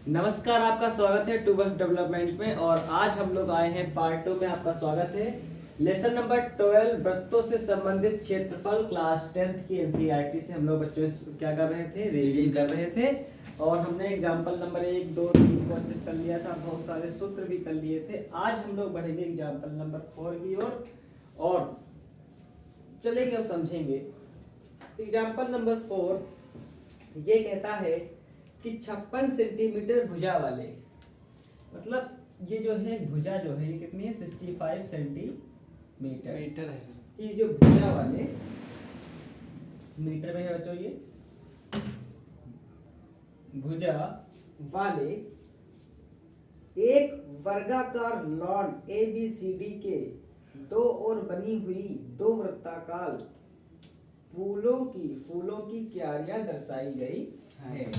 नमस्कार, आपका स्वागत है टू बस डेवलपमेंट में। और आज हम लोग आए हैं पार्ट 2 में। आपका स्वागत है। लेसन नंबर 12 वृत्तों से संबंधित क्षेत्रफल क्लास 10th की एनसीईआरटी से हम लोग बच्चों क्या कर रहे थे, रिवीजन कर रहे थे। और हमने एग्जाम्पल नंबर 1, 2, 3 को अच्छे से कर लिया था, बहुत सारे सूत्र भी कर लिए थे। आज हम लोग बढ़ेंगे एग्जाम्पल नंबर 4 की ओर और चलेंगे और समझेंगे। एग्जाम्पल नंबर 4 ये कहता है कि 56 सेंटीमीटर भुजा वाले, मतलब ये जो है भुजा जो है ये कितनी है, 65 सेंटीमीटर मीटर है सर। ये जो भुजा वाले मीटर में है बच्चों, ये भुजा वाले एक वर्गाकार लॉन ABCD के दो ओर बनी हुई दो वृत्ताकार फूलों की क्यारियां दर्शाई गई है।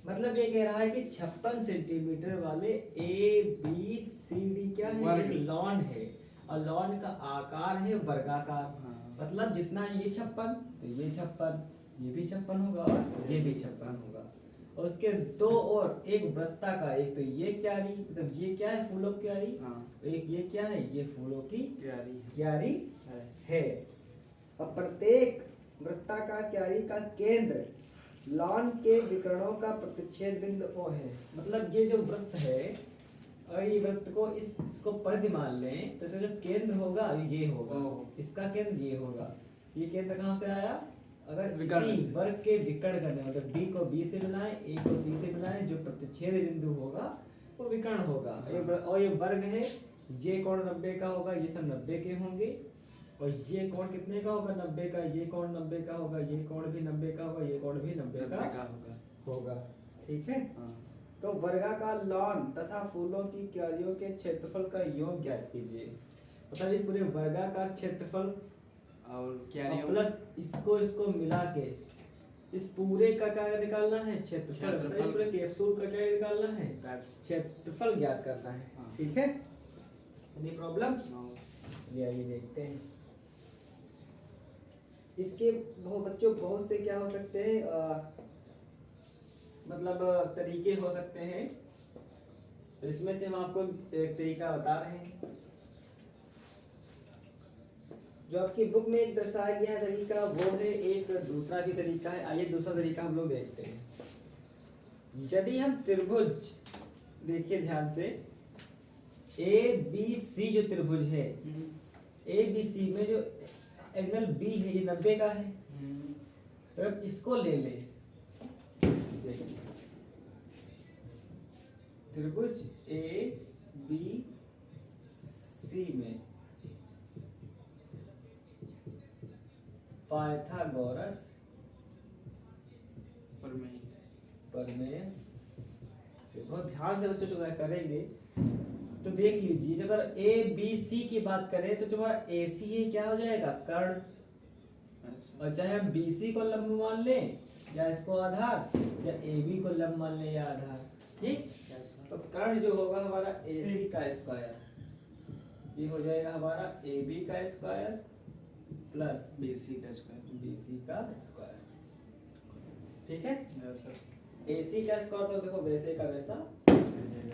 मतलब ये कह रहा है कि 56 सेंटीमीटर वाले ABCD क्या है, एक लॉन है और लॉन का आकार है वर्गाकार। मतलब जितना ये 56 तो ये 56, ये भी 56 होगा और ये भी 56 होगा। और उसके दो और एक वृत्ताकार, एक तो ये क्यारी, मतलब ये क्या है, फूलों की क्यारी। एक ये क्या है, ये फूलों की क्यारी है। और प्रत्येक वृत्ताकार क्यारी का केंद्र लॉन के विकर्णों का प्रतिच्छेद बिंदु O है। मतलब ये जो वृत्त है, और ये वृत्त को इसको परिधि मान लें तो इसका जो केंद्र होगा ये होगा, इसका केंद्र ये होगा। ये केंद्र कहाँ से आया, अगर इसी वर्ग के विकर्ण करने, मतलब B को B से मिलाएं, A को C से मिलाएं, जो प्रतिच्छेद बिंदु होगा वो विकर्ण होगा। और ये वर्ग है, ये कोण 90 का होगा, ये सब 90 के होंगे। और ये कोण कितने का होगा, 90 का। ये कोण 90 का होगा, ये कोण भी 90 का होगा, ये कोण भी 90 का होगा। ठीक है। तो वर्गाकार लॉन तथा फूलों की क्यारियों के क्षेत्रफल का योग ज्ञात कीजिए। मतलब इस पूरे वर्गाकार क्षेत्रफल और क्यारियों प्लस इसको मिला के इस पूरे का क्या निकालना है, क्षेत्रफल। मतलब इस पूरे कैप्सूल का क्या निकालना है, क्षेत्रफल ज्ञात करना है। ठीक है, एनी प्रॉब्लम? ये देखते हैं। इसके बच्चों बहुत से क्या हो सकते हैं, मतलब तरीके हो सकते हैं। इसमें से हम आपको एक तरीका बता रहे हैं जो आपकी बुक में एक दर्शाया गया है तरीका, वो है। एक दूसरा भी तरीका है। आइए दूसरा तरीका हम लोग देखते हैं। यदि हम त्रिभुज, देखिए ध्यान से, ABC जो त्रिभुज है, ABC में जो एंगल B है ये 90 का है। तो अब इसको ले ले, त्रिभुज ABC में पाइथागोरस प्रमेय से बहुत ध्यान से बच्चों चुनाव करेंगे तो देख लीजिए। अगर ABC की बात करें तो तुम्हारा AC है क्या हो जाएगा, कर्ण। और चाहे हम BC को लंब मान लें या इसको आधार, या AB को लंब मान लें या आधार। ठीक, तो कर्ण जो होगा हमारा AC का स्क्वायर, ये हो जाएगा हमारा AB का स्क्वायर प्लस BC का स्क्वायर। ठीक है। AC का स्क्वायर तो देखो वैसे का वैसा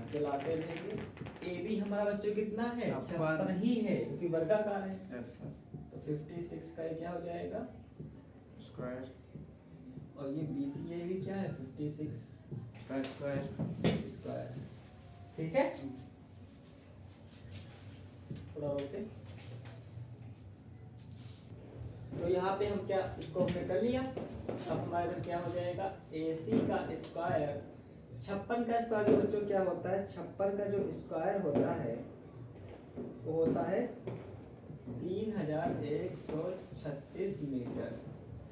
चलाते रहेंगे। AB हमारा बच्चों कितना है, 56 ही है क्योंकि वर्गाकार है। तो 56 का क्या हो जाएगा, स्क्वायर। और ये BC ये भी क्या है, 56 का स्क्वायर। ठीक है, थोड़ा ओके। तो यहाँ पे हम क्या, इसको हमने कर लिया। अब हमारे पास क्या हो जाएगा, AC का स्क्वायर, 56 का स्क्वायर जो बच्चों क्या होता है, 56 का जो स्क्वायर होता है वो होता है 3136 मीटर।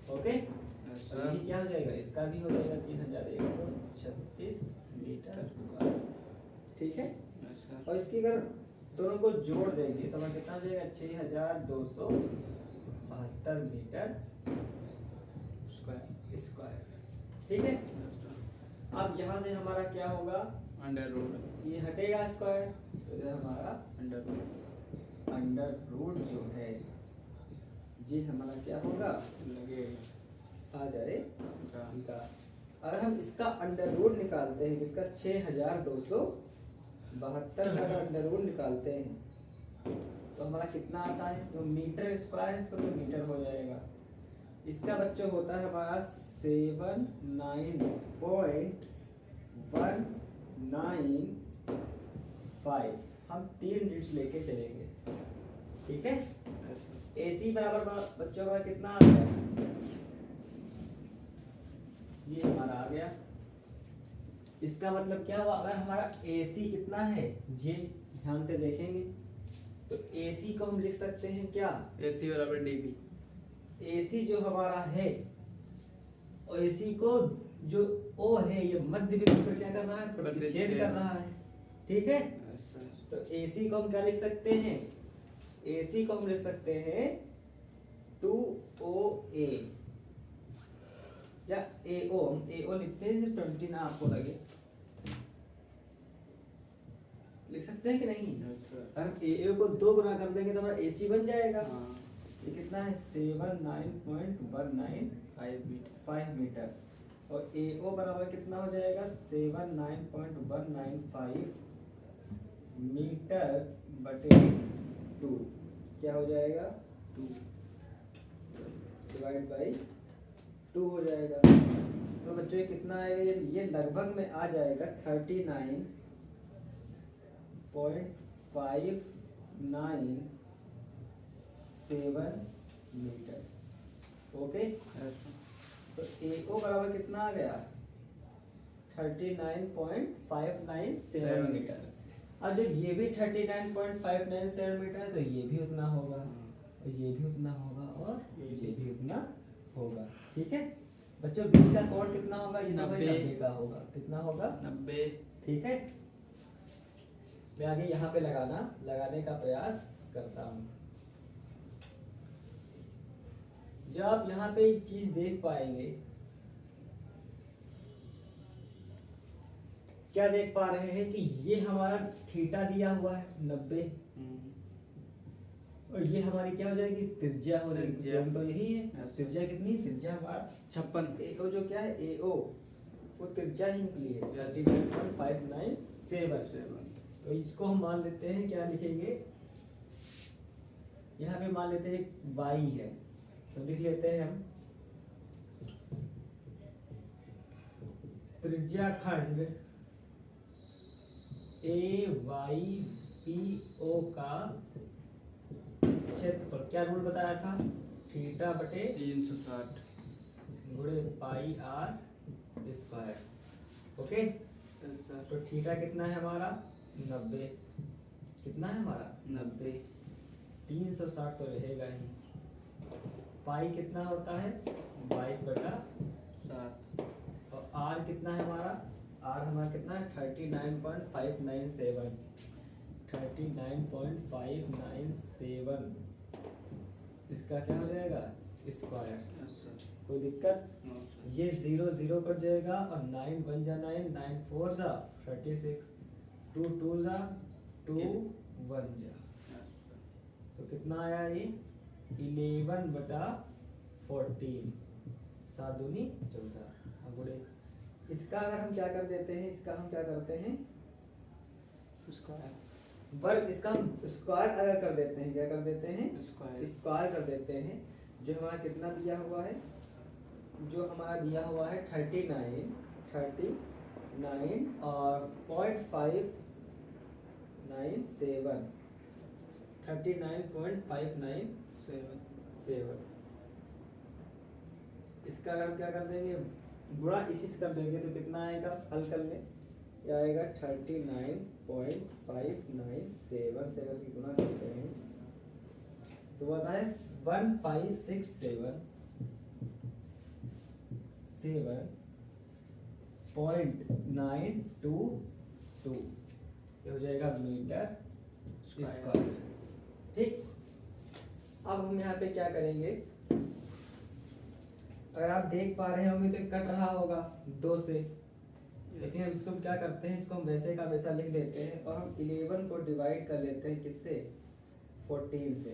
ओके, यही क्या हो जाएगा, इसका भी हो जाएगा 3136 मीटर स्क्वायर। ठीक है। और इसकी अगर दोनों को जोड़ देंगे तो हमें कितना हो जाएगा, 6272 मीटर स्क्वायर। ठीक है। अब यहाँ से हमारा क्या होगा, अंडर रूट, ये हटेगा स्क्वायर, तो इधर हमारा अंडर रूट जो है ये हमारा क्या होगा, लगे आ जाएगा। अगर हम इसका अंडर रूट निकालते हैं, इसका 6272 का अगर अंडर रूट निकालते हैं तो हमारा कितना आता है? तो मीटर स्क्वायर है, इसको तो मीटर हो जाएगा। इसका बच्चों होता है हमारा 79.195। हम 3 डिजिट लेके चलेंगे, ठीक है। AC बराबर बच्चों का कितना आ गया? ये हमारा आ गया। इसका मतलब क्या हुआ? अगर हमारा AC कितना है, ये ध्यान से देखेंगे तो AC को हम लिख सकते हैं क्या? AC बराबर DB। AC जो हमारा है, और AC को जो O है, ये मध्य बिंदु पर क्या कर रहा है? प्रतिच्छेद कर रहा है, ठीक है। तो AC को हम क्या लिख सकते हैं? AC को हम लिख सकते हैं 2OA या AO। हम AO लिखते हैं, 20 ना आपको लगे, लिख सकते हैं कि नहीं? अगर हम AO को 2 गुना कर देंगे तो हमारा AC बन जाएगा। ये कितना है? 79.195 मीटर। और AO बराबर कितना हो जाएगा? 79.195 मीटर बटे 2। क्या हो जाएगा? 2 डिवाइड बाई 2 हो जाएगा। तो बच्चों ये कितना आएगा? ये लगभग में आ जाएगा 39.597 मीटर। ओके, तो AO बराबर कितना आ गया? 39.597 मीटर। अब जब ये भी 39.597 मीटर है तो ये भी उतना होगा, और ये भी उतना होगा, और ये भी उतना होगा, ठीक है। बच्चों बीच का कोण कितना होगा? ये 90 का होगा। कितना होगा? 90। ठीक है, मैं आगे यहाँ पे लगाने का प्रयास करता हूँ। जब आप यहाँ पे एक चीज देख पाएंगे, क्या देख पा रहे हैं कि ये हमारा थीटा दिया हुआ है 90, और ये हमारी क्या हो जाएगी? त्रिज्या हो जाएगी। तो यही है त्रिज्या। कितनी त्रिज्या? हमारा 56। AO जो क्या है? AO वो त्रिज्या ही निकली है 39.597। तो इसको हम मान लेते हैं, क्या लिखेंगे? यहाँ पे मान लेते हैं y है, तो लिख लेते हैं हम त्रिज्या खंड AYPO का क्षेत्रफल। क्या रूल बताया था? थीटा बटे 360 गुणे पाई r स्क्वायर। ओके, तो थीटा कितना है हमारा? 90। कितना है हमारा? 90। 360 तो रहेगा ही। पाई कितना होता है? 22/7। और r कितना है हमारा? r हमारा कितना है? 39.597। 39.597 इसका क्या हो जाएगा? स्क्वायर। कोई दिक्कत? ये 0 0 कट जाएगा, और 9 1 जा 9, 9 4 जा 36, 2 2 जा 2 1 जा। तो कितना आया ये? 11/14। 7 दूनी 14। अब गुणे इसका अगर हम क्या कर देते हैं? इसका हम क्या करते हैं? वर्ग। इसका हम स्क्वायर अगर कर देते हैं, क्या कर देते हैं? स्क्वायर कर देते हैं। जो हमारा कितना दिया हुआ है? जो हमारा दिया हुआ है 39 और 0.597 39.597। इसका अगर हम क्या कर देंगे? गुणा इसी से कर देंगे तो कितना आएगा? हल कर ले, ये आएगा 39.597 से गुणा करते हैं तो आता है 1567.922। ये हो जाएगा मीटर स्क्वायर। ठीक, अब हम यहाँ पे क्या करेंगे? अगर आप देख पा रहे होंगे तो कट रहा होगा 2 से, लेकिन हम इसको क्या करते हैं? इसको हम वैसे का वैसा लिख देते हैं, और हम 11 को डिवाइड कर लेते हैं किससे? 14 से।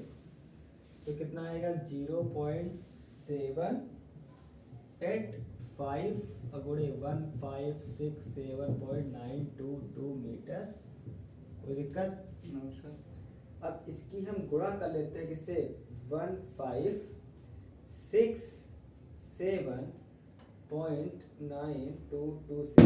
तो कितना आएगा? 0.785 15 गुणे 1567.922 मीटर। कोई दिक्कत? No sir. अब इसकी हम गुणा कर लेते हैं किससे? 1567.922 से।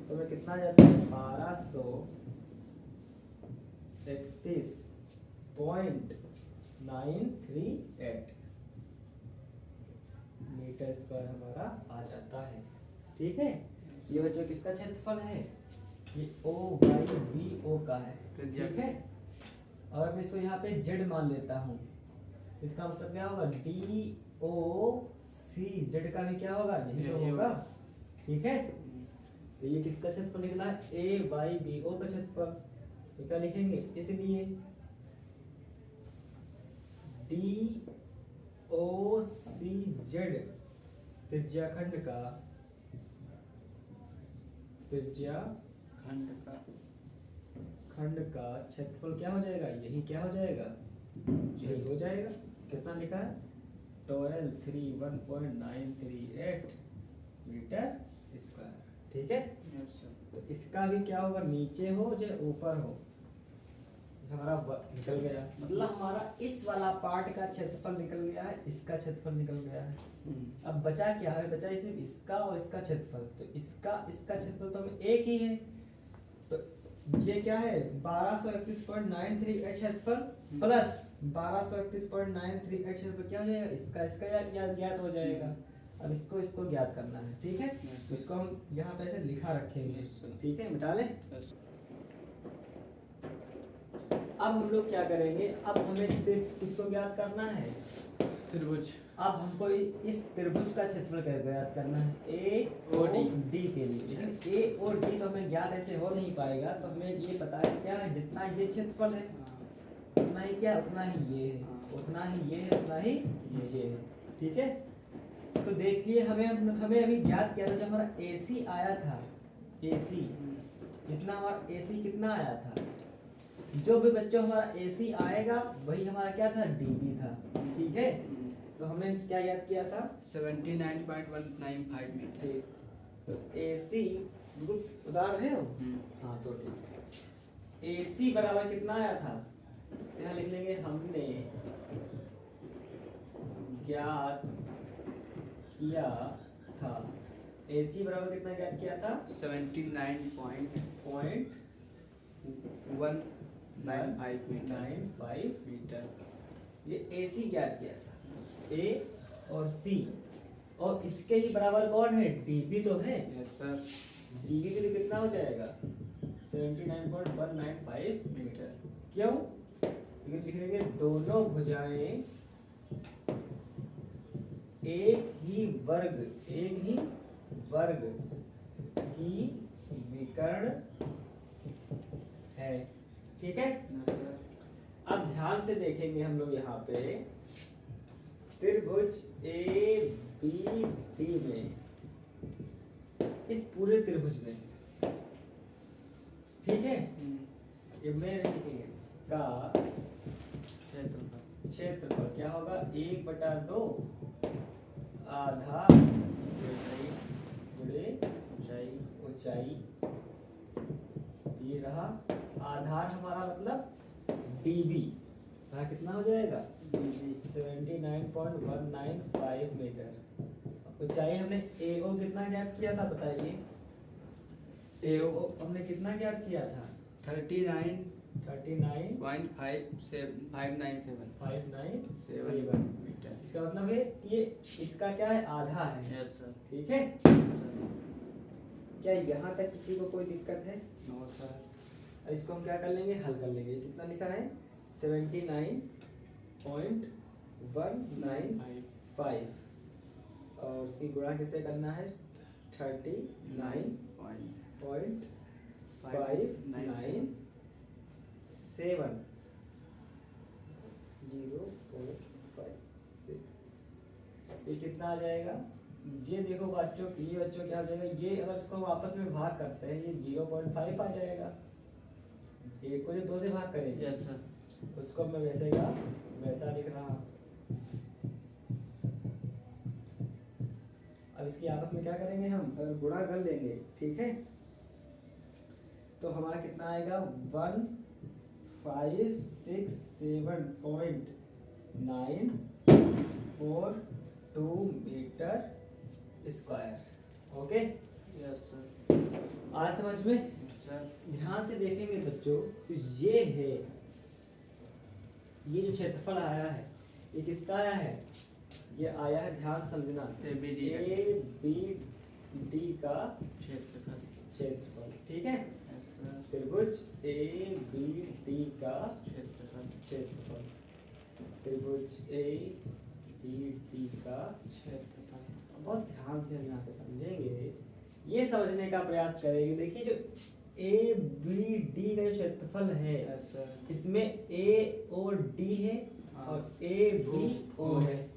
तो हमें कितना जाता है? 1231.938 मीटर स्क्वायर हमारा आ जाता है। ठीक है, ये बच्चों किसका क्षेत्रफल है? ये ओ बाई बी ओ का है। ठीक है, और मैं इसको यहाँ पे जेड मान लेता हूँ, इसका मतलब क्या होगा? डी ओ सी, जेड का भी क्या होगा? यही तो होगा। ठीक है, तो ये किसका क्षेत्रफल निकला है? ए बाई बी ओ का क्षेत्रफल। तो क्या लिखेंगे? इसलिए डी ओ सी जेड त्रिज्याखंड का खंड का क्षेत्रफल क्या हो जाएगा? यही क्या हो जाएगा? यही हो जाएगा। कितना लिखा है? 1231.938 मीटर स्क्वायर। ठीक है, तो इसका भी क्या होगा? नीचे हो चाहे ऊपर हो, हमारा निकल गया। मतलब हमारा इस वाला पार्ट का क्षेत्रफल निकल गया है, इसका क्षेत्रफल निकल गया है। अब बचा क्या है? बचा सिर्फ इसका और इसका क्षेत्रफल। तो इसका क्षेत्रफल तो हमें एक ही है, तो ये क्या है? 1231.938 क्षेत्रफल प्लस 1231.938 क्षेत्रफल क्या हो जाएगा? इसका ज्ञात हो जाएगा। अब इसको ज्ञात करना है। ठीक है, तो इसको हम यहाँ पे ऐसे लिखा रखेंगे। ठीक है, मिटा लें। अब हम लोग क्या करेंगे? अब हमें सिर्फ किसको ज्ञात करना है? त्रिभुज। अब हमको इस त्रिभुज का क्षेत्रफल ज्ञात करना है, ए और डी के लिए। लेकिन ए और डी तो हमें ज्ञात ऐसे हो नहीं पाएगा, तो हमें ये पता है क्या है? जितना ये क्षेत्रफल है उतना ही क्या? उतना ही ये है, उतना ही ये है, उतना ही ये है। ठीक है, तो देखिए हमें अभी ज्ञात किया था जो हमारा AC आया था, AC जितना हमारा AC कितना आया था? जो भी बच्चों हमारा AC आएगा वही हमारा क्या था? DB था। ठीक है, तो हमने क्या याद किया था? 79.195 मीटर। ठीक, तो AC ग्रुप उधार है हो? हाँ, तो ठीक। AC बराबर कितना आया था? यहाँ लिख लेंगे, हमने ज्ञात किया था। AC बराबर कितना ज्ञात किया था? 79.195 मीटर। ये AC ज्ञात किया था, A और C। और इसके ही बराबर कौन है? DB तो है। Yes sir. DB के लिए कितना हो जाएगा? 79.195 मीटर। क्यों? लिख लेंगे दोनों भुजाएं एक ही वर्ग की विकर्ण है। ठीक है, अब ध्यान से देखेंगे हम लोग यहाँ पे त्रिभुज ABD में, इस पूरे त्रिभुज में। ठीक है, ये में लिखेंगे का क्षेत्रफल क्या होगा? 1/2 आधा गुणे ऊंचाई। ये रहा आधार हमारा, मतलब DB कितना हो जाएगा? 79.195 मीटर। ऊंचाई हमने AO कितना ज्ञात किया था? बताइए। AO हमने कितना ज्ञात किया था? 39.597 मीटर। इसका मतलब है ये इसका क्या है? आधा है। Yes sir. ठीक है, क्या यहाँ तक किसी को कोई दिक्कत है? No sir. इसको हम क्या कर लेंगे? हल कर लेंगे। कितना लिखा है? 79.195 और उसकी गुणा किसे करना है? 39.597 0.56। ये कितना आ जाएगा? ये देखो बच्चों, ये बच्चों क्या हो जाएगा? ये अगर इसको हम आपस में भाग करते हैं, ये 0.5 आ जाएगा। एक को जो 2 से भाग करेंगे, यस सर, उसको मैं वैसे का वैसा लिख रहा हूँ। अब इसकी आपस में क्या करेंगे हम, अगर गुणा कर लेंगे, ठीक है, तो हमारा कितना आएगा 1567.942 metre square. Okay, yes sir. आज समझ में? सर ध्यान से देखेंगे बच्चों, तो ये है, ये जो क्षेत्रफल आया है ये किसका आया है, ये आया है, ध्यान से समझना, ए बी डी का क्षेत्रफल। क्षेत्रफल, ठीक है, यस सर। त्रिभुज ए बी डी का क्षेत्रफल। क्षेत्रफल, त्रिभुज ए बी डी का क्षेत्रफल। बहुत ध्यान से हम यहाँ पे समझेंगे, ये समझने का प्रयास करेंगे। देखिए जो ए बी डी का जो क्षेत्रफल है, यस सर। इसमें ए और डी है हाँ। और ए बी ओ ओ है,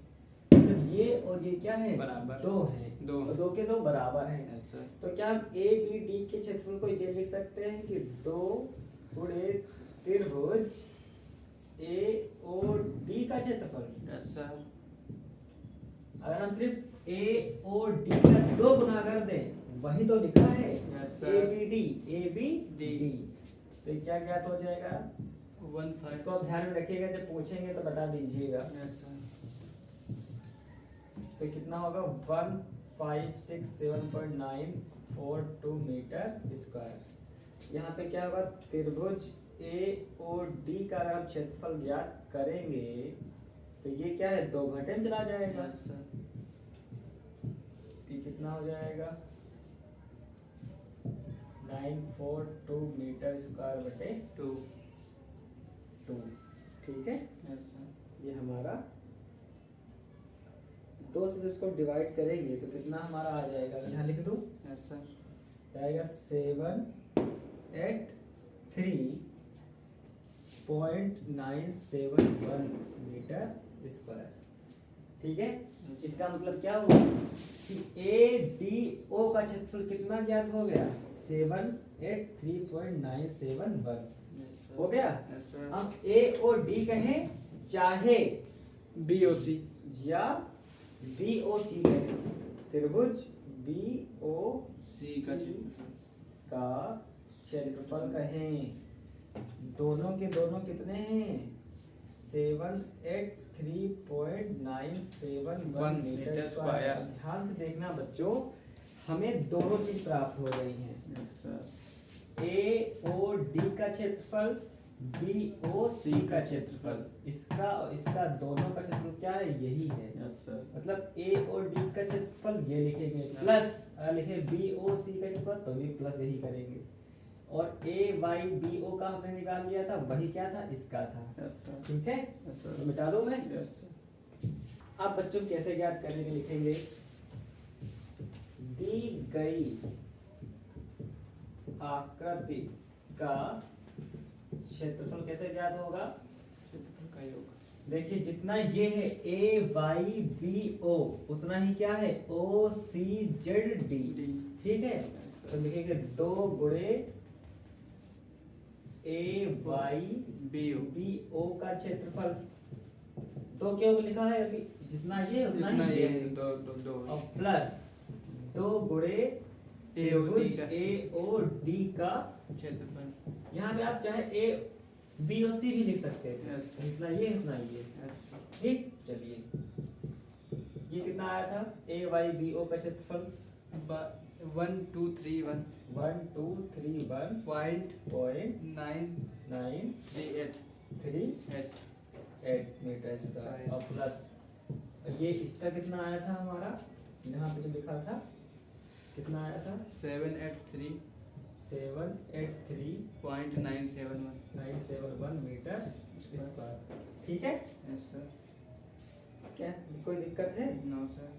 मतलब ये और ये क्या है, बराबर। दो है, दो। और दो के दो बराबर है। Yes sir. तो क्या हम ए बी डी के क्षेत्रफल को ये लिख सकते हैं कि 2 गुणे त्रिभुज ए और डी का क्षेत्रफल। Yes sir. अगर हम सिर्फ ए और डी का 2 गुना कर दें, वही तो लिखा है, yes A sir. B D, A B D. D, तो ये क्या ज्ञात हो जाएगा, 15। इसको आप ध्यान में रखिएगा, जब पूछेंगे तो बता दीजिएगा। Yes sir. तो कितना होगा 1567.942 मीटर स्क्वायर। यहाँ पे क्या होगा, त्रिभुज ए और डी का अगर हम क्षेत्रफल ज्ञात करेंगे तो ये क्या है, 2 घंटे में चला जाएगा, यस सर। ये कितना हो जाएगा 942 मीटर स्क्वायर बटे 2। 2, ठीक है। Yes sir. ये हमारा 2 से इसको डिवाइड करेंगे तो कितना हमारा आ जाएगा, यहाँ लिख दूँ, यस सर। आएगा 783.971 मीटर स्क्वायर, ठीक है। इसका मतलब क्या हुआ कि ए डी ओ का क्षेत्रफल कितना ज्ञात हो गया, 783.971 यस सर। हो गया। Yes sir. हम ए और डी कहें, चाहे बी ओ सी या बी ओ सी कहें, त्रिभुज बी ओ सी का क्षेत्रफल। का क्षेत्रफल कहें, दोनों के दोनों कितने हैं, 783.971 मीटर स्क्वायर। ध्यान से देखना बच्चों, हमें दोनों चीज प्राप्त हो रही हैं, यस सर। ए और डी का क्षेत्रफल, बी ओ सी का क्षेत्रफल, इसका और इसका दोनों का क्षेत्रफल क्या है, यही है। Yes sir. मतलब ए और डी का क्षेत्रफल ये लिखेंगे प्लस, अगर लिखे बी ओ सी का क्षेत्रफल तो भी प्लस यही करेंगे, और ए वाई बी ओ का हमने निकाल लिया था, वही क्या था, इसका था, यस सर। ठीक है। यस तो सर। मिटा दूं मैं। Yes sir. अब बच्चों कैसे ज्ञात करेंगे, लिखेंगे दी गई आकृति का क्षेत्रफल कैसे ज्ञात होगा, क्षेत्रफल का योग। देखिए जितना ये है ए वाई बी ओ, उतना ही क्या है O C Z D, D. ठीक है। यस तो सर। लिखेंगे 2 गुणे A Y B O. B O का क्षेत्रफल, तो क्यों लिखा है, अभी जितना ये उतना इतना ही ये ये है, दो दो दो और प्लस 2 गुणे ए ओ डी का ए ओ डी का क्षेत्रफल। यहाँ पे आप चाहे ए बी ओ सी भी लिख सकते थे, Yes. इतना ये उतना ये, यस सर। ठीक। चलिए ये कितना आया था, ए वाई बी ओ का क्षेत्रफल 1231 1231.938 पॉइंट 938 मीटर स्क्वायर, और प्लस ये इसका कितना आया था हमारा, यहाँ पे जो लिखा था कितना आया था, 783.971 मीटर स्क्वायर, ठीक है। Yes sir. क्या कोई दिक्कत है, नो सर।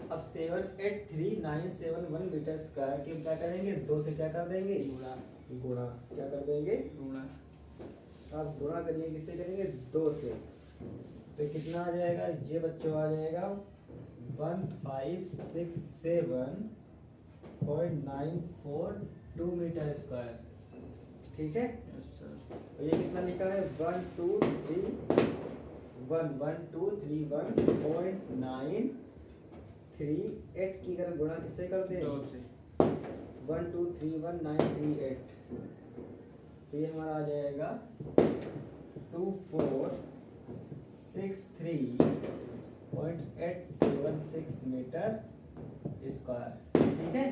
अब 783.971 मीटर स्क्वायर के क्या करेंगे, 2 से क्या कर देंगे, गुणा। गुणा, क्या कर देंगे, गुणा। आप गुणा करिए, किससे करेंगे, 2 से, तो कितना आ जाएगा, ये बच्चों आ जाएगा 1567.942 मीटर स्क्वायर, ठीक है। Yes sir. और ये कितना लिखा है 1231.938 938 की अगर गुणा किससे कर दें? 2 से 1231938, तो ये हमारा आ जाएगा 2463.876 मीटर स्क्वायर। ठीक है,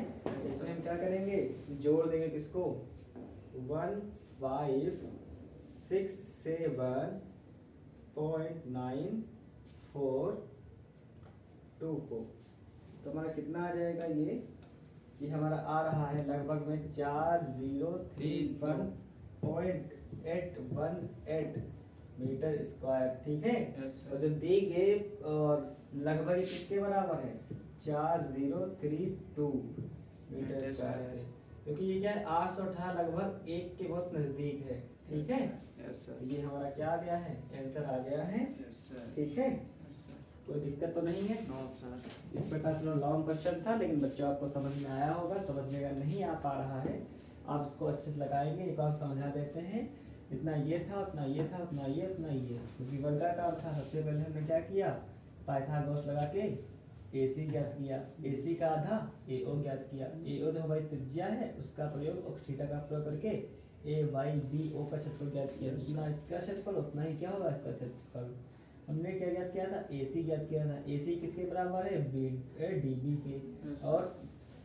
इसमें हम क्या करेंगे, जोड़ देंगे किसको, 1567.942 को। तो हमारा कितना आ जाएगा, ये हमारा आ रहा है लगभग में 4031.818 मीटर स्क्वायर। ठीक है, और जो दी गई और लगभग ये किसके बराबर है, 4032 मीटर स्क्वायर है, क्योंकि ये क्या है 818 लगभग 1 के बहुत नजदीक है। ठीक है, ये हमारा क्या आ गया है, आंसर आ गया है। ठीक है, कोई दिक्कत तो नहीं है। इस प्रकार से लॉन्ग क्वेश्चन था, लेकिन बच्चों आपको समझ में आया होगा। समझ में अगर नहीं आ पा रहा है, आप इसको अच्छे से लगाएंगे, एक बार समझा देते हैं। इतना ये था, उतना ये था, उतना ये, उतना ये, क्योंकि वर्गाकार था। सबसे पहले हमने क्या किया, पाइथागोरस लगा के AC ज्ञात किया, AC का आधा AO ज्ञात किया। AO जो हमारी त्रिज्या है उसका प्रयोग और थीटा का प्रयोग करके AYBO का क्षेत्रफल ज्ञात किया। जितना इसका क्षेत्रफल उतना ही क्या होगा इसका क्षेत्रफल। हमने क्या ज्ञात किया था, AC ज्ञात किया था। AC किसके बराबर है, DB के, और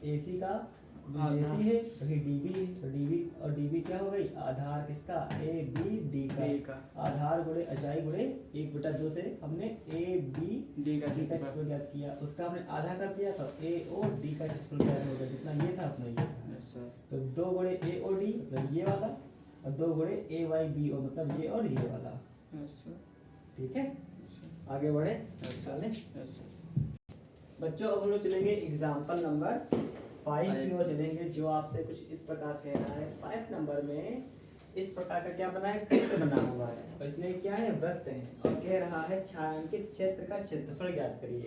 AC का AC है वही DB है, तो DB क्या हो गई, आधार किसका, ABD का। आधार गुणे ऊंचाई गुणे 1/2 से हमने ABD का क्षेत्रफल ज्ञात किया, उसका हमने आधा कर दिया, तो AOD का क्षेत्रफल ज्ञात हो गया। जितना ये था उतना ये था। तो 2 गुणे AOD मतलब ये वाला, और 2 गुणे AYBO मतलब ये और ये वाला। ठीक है, आगे बढ़े चलें बच्चों। अब हम लोग चलेंगे एग्जाम्पल नंबर 5 की ओर चलेंगे, जो आपसे कुछ इस प्रकार कह रहा है। 5 नंबर में इस प्रकार का क्या बना है, वृत्त बना हुआ है, और इसमें क्या है, वृत्त है, और कह रहा है छायांकित क्षेत्र का क्षेत्रफल ज्ञात करिए।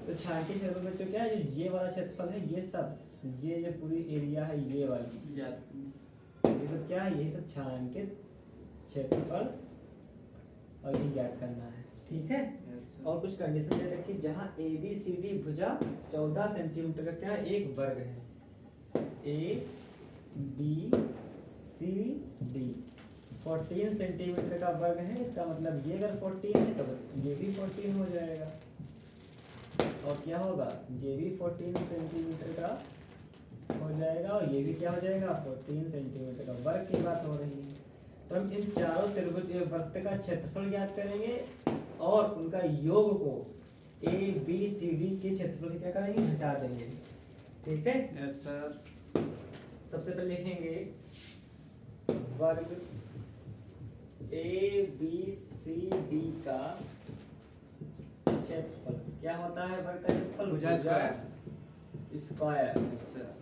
तो छायांकित क्षेत्र में जो क्या है, ये वाला क्षेत्रफल है, ये सब, ये जो पूरी एरिया है ये वाली ज्ञात करनी, ये सब क्या है, ये सब छायांकित क्षेत्रफल और ये ज्ञात करना है। ठीक है, और कुछ कंडीशन दे रखी, जहाँ ABCD भुजा 14 सेंटीमीटर का क्या एक वर्ग है। ABCD 14 सेंटीमीटर का वर्ग है, इसका मतलब ये अगर 14 है तो ये भी 14 हो जाएगा, और क्या होगा, ये भी 14 सेंटीमीटर का हो जाएगा, और ये भी क्या हो जाएगा, 14 सेंटीमीटर का। वर्ग की बात हो रही है, तो हम इन चारों त्रिभुज वृत्त का क्षेत्रफल ज्ञात करेंगे, और उनका योग को ABCD के क्षेत्रफल से क्या करेंगे, घटा देंगे। ठीक है, यस सर। सबसे पहले लिखेंगे वर्ग ABCD का क्षेत्रफल। क्या होता है वर्ग का क्षेत्रफल, भुजा स्क्वायर।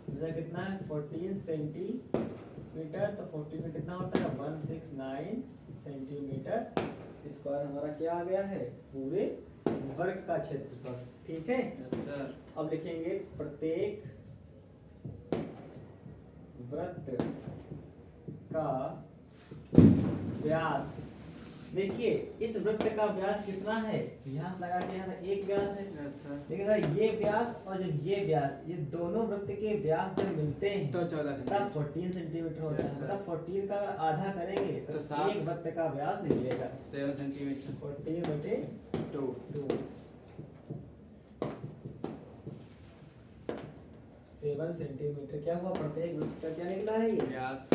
भुजा कितना है, 14 सेंटीमीटर, तो 14 में कितना होता है, 169 सेंटीमीटर स्क्वायर हमारा क्या आ गया है, पूरे वर्ग का क्षेत्रफल। ठीक है, अब लिखेंगे प्रत्येक वृत्त का व्यास। देखिए इस वृत्त का व्यास कितना है, व्यास लगा के यहाँ एक व्यास है, लेकिन अगर ये व्यास और जब ये व्यास, ये दोनों वृत्त के व्यास जब मिलते हैं तो 14 सेंटीमीटर होता है। मतलब 14 का अगर आधा करेंगे तो एक वृत्त का व्यास निकलेगा 7 सेंटीमीटर। 14/2 7 सेंटीमीटर क्या हुआ, प्रत्येक वृत्त का क्या निकला है, ये व्यास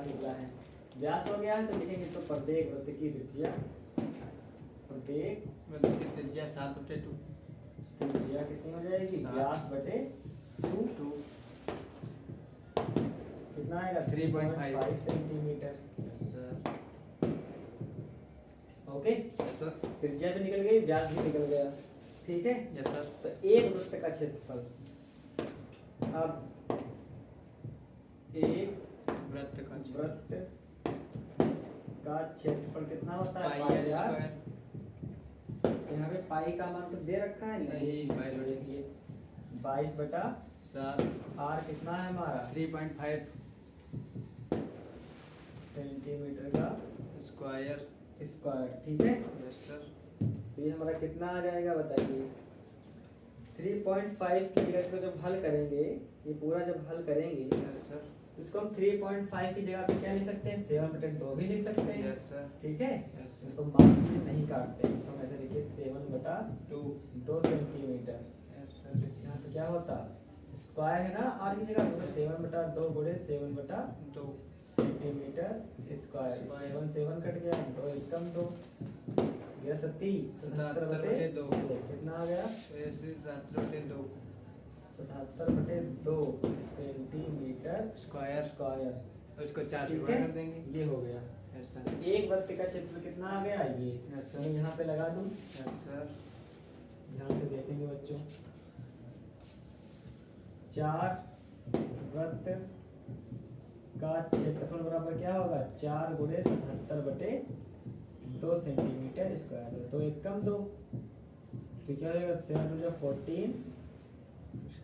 निकला है। व्यास हो गया है, तो लिखेंगे तो प्रत्येक वृत्त की त्रिज्या, प्रत्येक वृत्त की त्रिज्या 7/2, त्रिज्या कितनी हो जाएगी, व्यास बटे 2 कितना आएगा, 3.5 सेंटीमीटर। ओके सर, त्रिज्या भी निकल गई, व्यास भी निकल गया। ठीक है, यस सर। तो एक वृत्त का क्षेत्रफल, अब एक वृत्त का क्षेत्रफल कितना होता है, पाई r यार स्क्वायर। यहाँ पे पाई का मान तो दे रखा है, नहीं, पाई जोड़ देखिए 22/7, r कितना है हमारा, 3.5 सेंटीमीटर का स्क्वायर। ठीक है, यस सर। तो ये हमारा कितना आ जाएगा बताइए, 3.5 की जगह इसको जब हल करेंगे, ये पूरा जब हल करेंगे यस सर, तो इसको हम 3.5 की जगह पे क्या लिख सकते हैं, 7/2 भी लिख सकते हैं। यस सर, ठीक है, यस इसको सर, मार्क में नहीं काटते हैं, इसको हम ऐसे लिखिए 7/2 2 सेंटीमीटर। यस सर, यहाँ पे क्या होता, स्क्वायर है ना आर की जगह, तो 7/2 गुणे 7/2 2 सेंटीमीटर स्क्वायर। 7 7 कट गया, 2 एकम 2 गया 77/2। कितना आ गया, 77/2 77/2 सेंटीमीटर स्क्वायर, स्क्वायर। उसको 4 से ठीक गुणा है, कर देंगे। ये हो गया। यस सर, एक वृत्त का क्षेत्रफल कितना आ गया, ये यस मैं सर, यहाँ पे लगा दूं, यस सर, ध्यान से देखेंगे बच्चों। 4 वृत्त का क्षेत्रफल बराबर क्या होगा, 4 गुणे 77/2 सेंटीमीटर स्क्वायर। तो एक कम 2, तो क्या हो जाएगा, 7 2 14,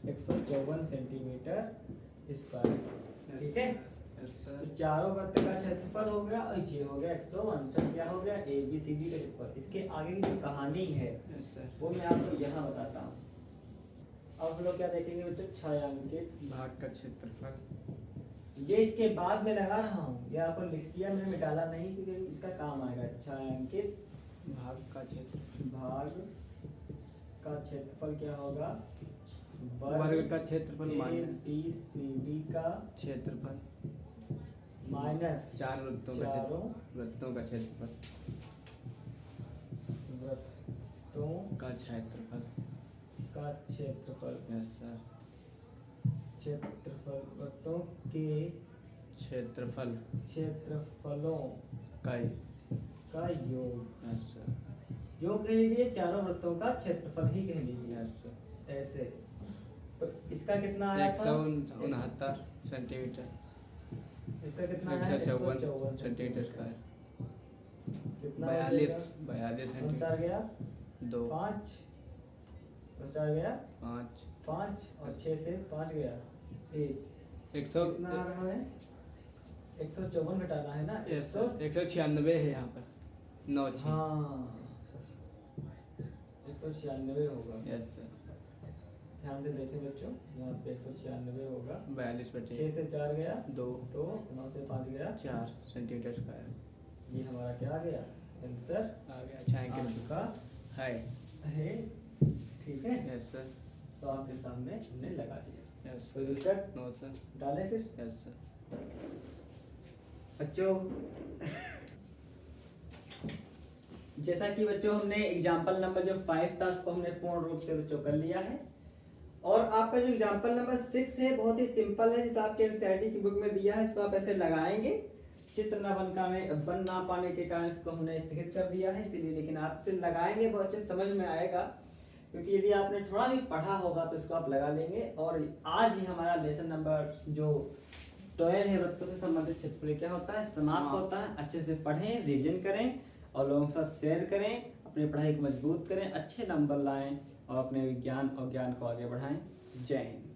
154 सेंटीमीटर स्क्वायर। ठीक है, यस तो सर, चारों वृत्त का क्षेत्रफल हो गया और ये हो गया 159, क्या हो गया, ABCD का क्षेत्रफल। इसके आगे की जो कहानी है यस सर, वो मैं आपको यहाँ बताता हूँ। अब हम लोग क्या देखेंगे बच्चों, छायांकित भाग का क्षेत्रफल। ये इसके बाद में लगा रहा हूँ, ये आपको लिख दिया मैंने, मिटाला नहीं क्योंकि इसका काम आएगा। छायांकित भाग का क्षेत्रफल, भाग का क्षेत्रफल क्या होगा, वर्ग का क्षेत्रफल माइनस ABCD का क्षेत्रफल, माइनस 4 वृत्तों का चारों क्षेत्रफल, वृत्तों का क्षेत्रफल, वृत्तों का क्षेत्रफल। का क्षेत्रफल। यस सर, क्षेत्रफल वृत्तों के क्षेत्रफल क्षेत्रफलों का। का योग। यस सर, योग कह लीजिए, चारों वृत्तों का क्षेत्रफल ही कह लीजिए। यस सर, ऐसे तो इसका कितना आया था, 169 सेंटीमीटर, इसका कितना आया, 154 सेंटीमीटर स्क्वायर, कितना 42 सेंटीमीटर, 4 गया 2 5, 4 गया 5 5 और 6 से 5 गया 1, 100। कितना आ रहा है, 154 घटाना है ना, यस सर, 196 है यहाँ पर, 9 6। हाँ 196 होगा। यस सर, ध्यान से देखें बच्चों, यहाँ पे 196 होगा। 42/6 6 से 4 गया 2 तो 9 से 5 गया 4 सेंटीमीटर स्क्वायर। ये हमारा क्या आ गया, आंसर आ गया छायांकित का है। है। ठीक है, यस सर, तो आपके सामने हमने लगा दिया। यस कोई सर, दिक्कत, नो सर, डालें फिर यस सर। बच्चों। जैसा कि बच्चों हमने एग्जाम्पल नंबर जो 5 था उसको हमने पूर्ण रूप से बच्चों कर लिया है, और आपका जो एग्जाम्पल नंबर 6 है बहुत ही सिंपल है, जिसे आपके एनसीईआरटी की बुक में दिया है। इसको आप ऐसे लगाएंगे, चित्र न बन ना पाने के कारण इसको हमने स्थगित कर दिया है इसीलिए, लेकिन आपसे लगाएंगे बहुत अच्छे समझ में आएगा, क्योंकि यदि आपने थोड़ा भी पढ़ा होगा तो इसको आप लगा लेंगे। और आज ही हमारा लेसन नंबर जो 12 है, वृत्तों से संबंधित क्षेत्रफल क्या होता है, समाप्त होता है। अच्छे से पढ़ें, रिविजन करें और लोगों के साथ शेयर करें, अपनी पढ़ाई को मजबूत करें, अच्छे नंबर लाएं और अपने विज्ञान और ज्ञान को आगे बढ़ाएं। जय हिंद।